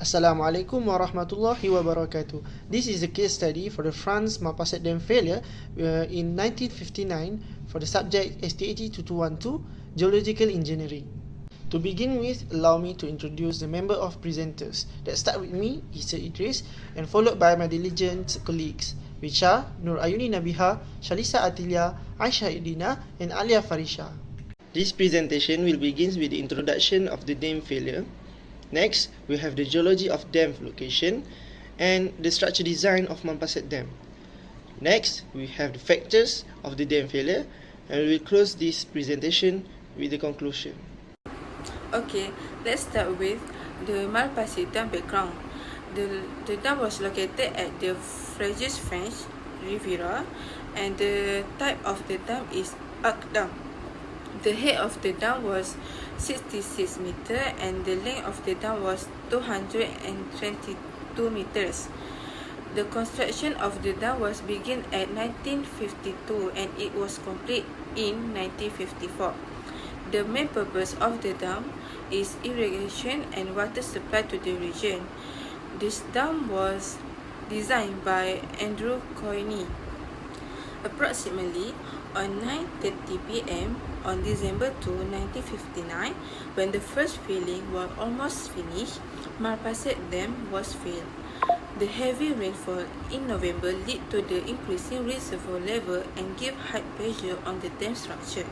Assalamualaikum warahmatullahi wabarakatuh. This is a case study for the France Malpasset dam failure in 1959 for the subject ST802212 Geological Engineering. To begin with, allow me to introduce the member of presenters. Let's start with me, Isa Idris, and followed by my diligent colleagues, which are Nur Ayuni Nabiha, Shalisa Atilia, Aisha Idina, and Alia Farisha. This presentation will begin with the introduction of the dam failure. Next, we have the geology of dam location and the structure design of Malpasset Dam. Next, we have the factors of the dam failure, and we will close this presentation with the conclusion. Okay, let's start with the Malpasset Dam background. The dam was located at the French Riviera, and the type of the dam is arc dam. The height of the dam was 66 meters and the length of the dam was 222 meters. The construction of the dam was begun at 1952 and it was complete in 1954. The main purpose of the dam is irrigation and water supply to the region. This dam was designed by Andrew Coyne. Approximately on 9:30 p.m. on December 2, 1959, when the first filling was almost finished, Malpasset Dam was filled. The heavy rainfall in November led to the increasing reservoir level and gave high pressure on the dam structure.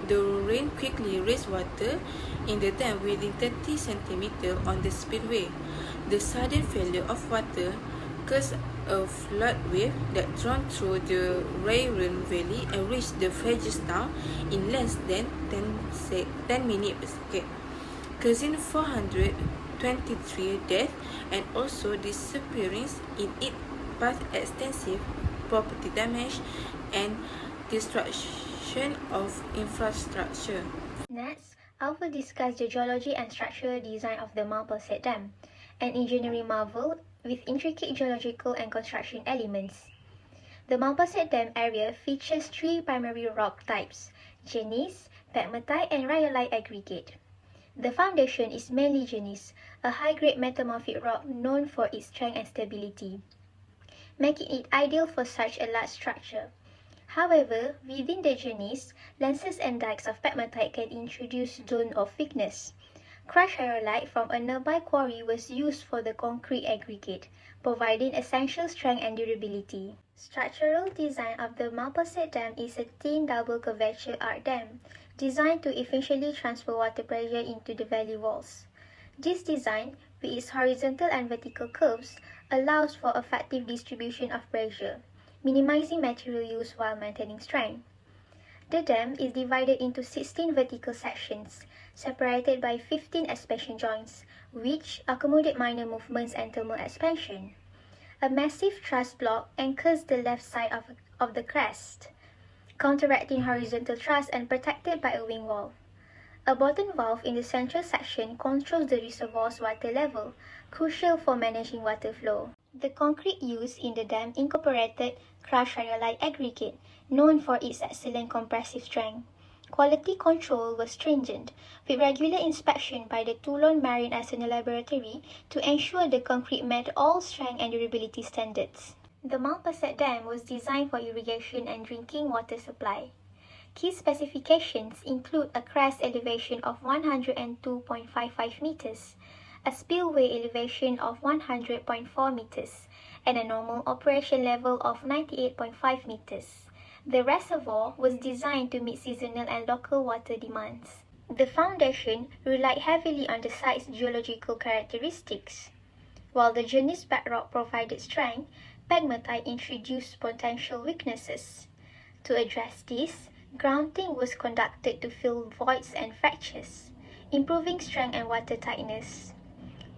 The rain quickly raised water in the dam within 30 cm on the spillway. The sudden failure of water caused a flood wave that drawn through the Rayron Valley and reached the fragile town in less than 10 minutes, causing 423 deaths and also disappearance in its path, extensive property damage and destruction of infrastructure. Next, I will discuss the geology and structural design of the Malpasset Dam, an engineering marvel with intricate geological and construction elements. The Malpasset Dam area features three primary rock types: gneiss, pegmatite, and rhyolite aggregate. The foundation is mainly gneiss, a high-grade metamorphic rock known for its strength and stability, making it ideal for such a large structure. However, within the gneiss, lenses and dikes of pegmatite can introduce zones of weakness. Crushed rhyolite from a nearby quarry was used for the concrete aggregate, providing essential strength and durability. Structural design of the Malpasset Dam is a thin double curvature arch dam, designed to efficiently transfer water pressure into the valley walls. This design, with its horizontal and vertical curves, allows for effective distribution of pressure, minimizing material use while maintaining strength. The dam is divided into 16 vertical sections, separated by 15 expansion joints, which accommodate minor movements and thermal expansion. A massive truss block anchors the left side of the crest, counteracting horizontal truss and protected by a wing wall. A bottom valve in the central section controls the reservoir's water level, crucial for managing water flow. The concrete used in the dam incorporated crushed rhyolite aggregate, known for its excellent compressive strength. Quality control was stringent, with regular inspection by the Toulon Marine Arsenal Laboratory to ensure the concrete met all strength and durability standards. The Malpasset Dam was designed for irrigation and drinking water supply. Key specifications include a crest elevation of 102.55 meters, a spillway elevation of 100.4 meters, and a normal operation level of 98.5 meters. The reservoir was designed to meet seasonal and local water demands. The foundation relied heavily on the site's geological characteristics. While the gneiss bedrock provided strength, pegmatite introduced potential weaknesses. To address this, grounding was conducted to fill voids and fractures, improving strength and water tightness.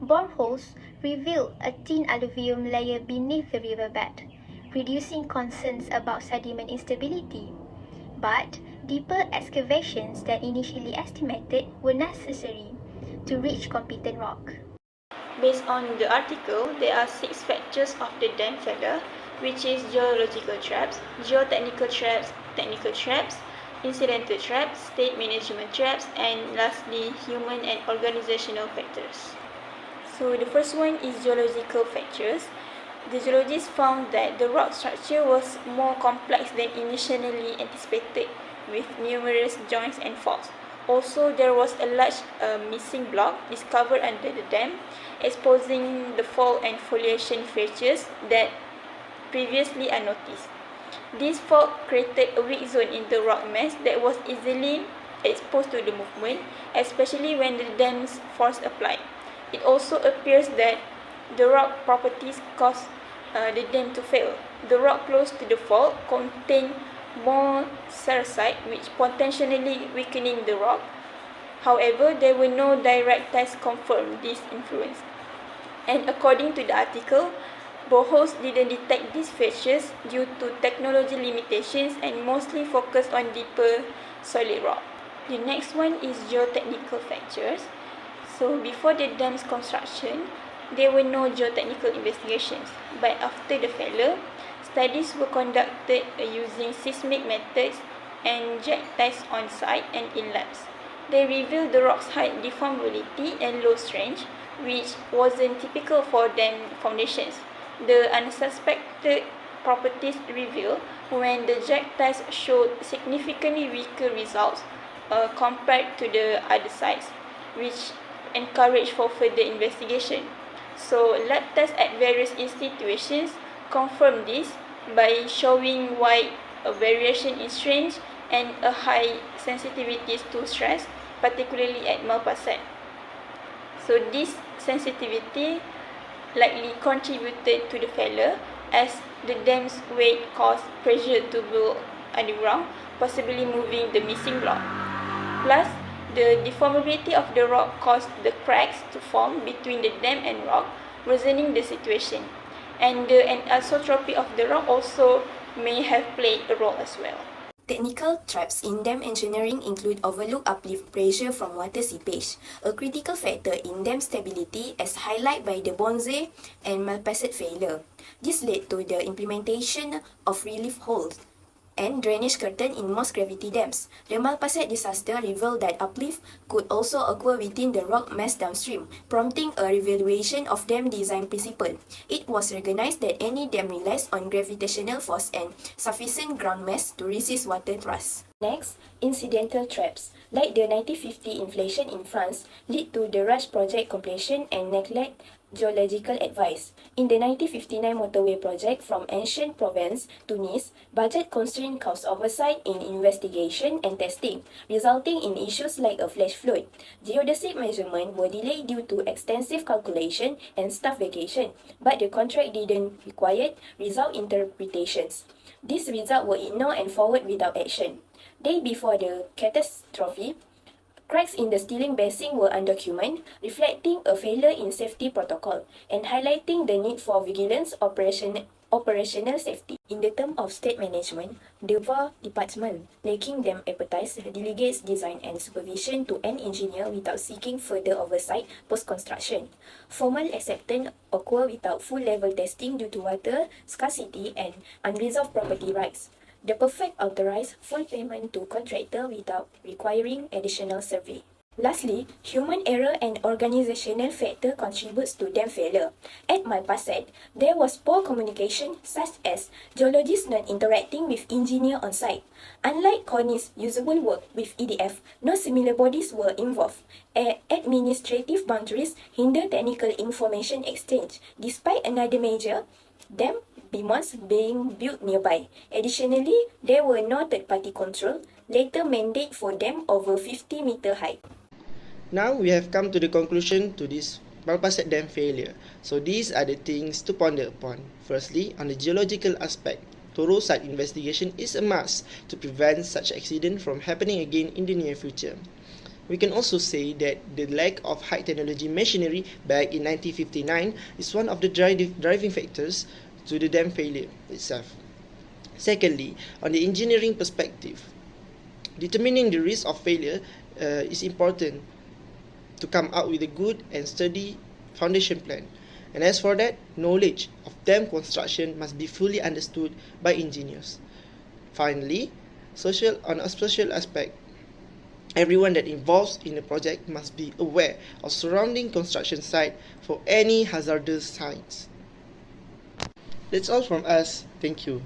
Boreholes revealed a thin alluvium layer beneath the riverbed, reducing concerns about sediment instability. But deeper excavations than initially estimated were necessary to reach competent rock. Based on the article, there are 6 factors of the dam failure, which is geological traps, geotechnical traps, technical traps, incidental traps, state management traps, and lastly, human and organizational factors. So the first one is geological features. The geologists found that the rock structure was more complex than initially anticipated, with numerous joints and faults. Also, there was a large missing block discovered under the dam, exposing the fault and foliation features that previously unnoticed. This fault created a weak zone in the rock mass that was easily exposed to the movement, especially when the dam's force applied. It also appears that the rock properties caused the dam to fail. The rock close to the fault contained more sericite, which potentially weakening the rock. However, there were no direct tests confirm this influence. And according to the article, boreholes didn't detect these features due to technology limitations and mostly focused on deeper solid rock. The next one is geotechnical features. So before the dam's construction, there were no geotechnical investigations, but after the failure, studies were conducted using seismic methods and jet tests on site and in labs. They revealed the rock's high deformability and low strength, which wasn't typical for dam foundations. The unsuspected properties revealed when the jet test showed significantly weaker results compared to the other sites, which encouraged for further investigation. So, lab tests at various institutions confirmed this by showing wide variation in strength and a high sensitivity to stress, particularly at Malpasset. So, this sensitivity likely contributed to the failure as the dam's weight caused pressure to build underground, possibly moving the missing block. Plus, the deformability of the rock caused the cracks to form between the dam and rock, worsening the situation. And the anisotropy of the rock also may have played a role as well. Technical traps in dam engineering include overlooked uplift pressure from water seepage, a critical factor in dam stability as highlighted by the Bonze and Malpasset failure. This led to the implementation of relief holes and drainage curtain in most gravity dams. The Malpasset disaster revealed that uplift could also occur within the rock mass downstream, prompting a reevaluation of dam design principle. It was recognized that any dam relies on gravitational force and sufficient ground mass to resist water thrust. Next, incidental traps, like the 1950 inflation in France, lead to the rush project completion and neglect geological advice. In the 1959 motorway project from ancient Provence to Nice, budget constraint caused oversight in investigation and testing, resulting in issues like a flash flood. Geodesic measurements were delayed due to extensive calculation and staff vacation, but the contract didn't require result interpretations. These results were ignored and forwarded without action. Day before the catastrophe, cracks in the steering basin were undocumented, reflecting a failure in safety protocol and highlighting the need for vigilance operational safety. In the term of state management, the VAR department, lacking them appetite, delegates design and supervision to an engineer without seeking further oversight post-construction. Formal acceptance occur without full-level testing due to water scarcity and unresolved property rights. The perfect authorized full payment to contractor without requiring additional survey. Lastly, human error and organizational factor contributes to dam failure. At Malpasset, there was poor communication such as geologists not interacting with engineer on site. Unlike Corning's usable work with EDF, no similar bodies were involved. Administrative boundaries hinder technical information exchange, despite another major dam behemoths being built nearby. Additionally, there were no third-party control, later mandate for dam over 50-meter height. Now we have come to the conclusion to this Malpasset Dam failure. So these are the things to ponder upon. Firstly, on the geological aspect, thorough site investigation is a must to prevent such accident from happening again in the near future. We can also say that the lack of high technology machinery back in 1959 is one of the driving factors to the dam failure itself. Secondly, on the engineering perspective, determining the risk of failure is important to come out with a good and sturdy foundation plan. And as for that, knowledge of dam construction must be fully understood by engineers. Finally, on a social aspect, Everyone that involved in the project must be aware of surrounding construction site for any hazardous signs. That's all from us. Thank you.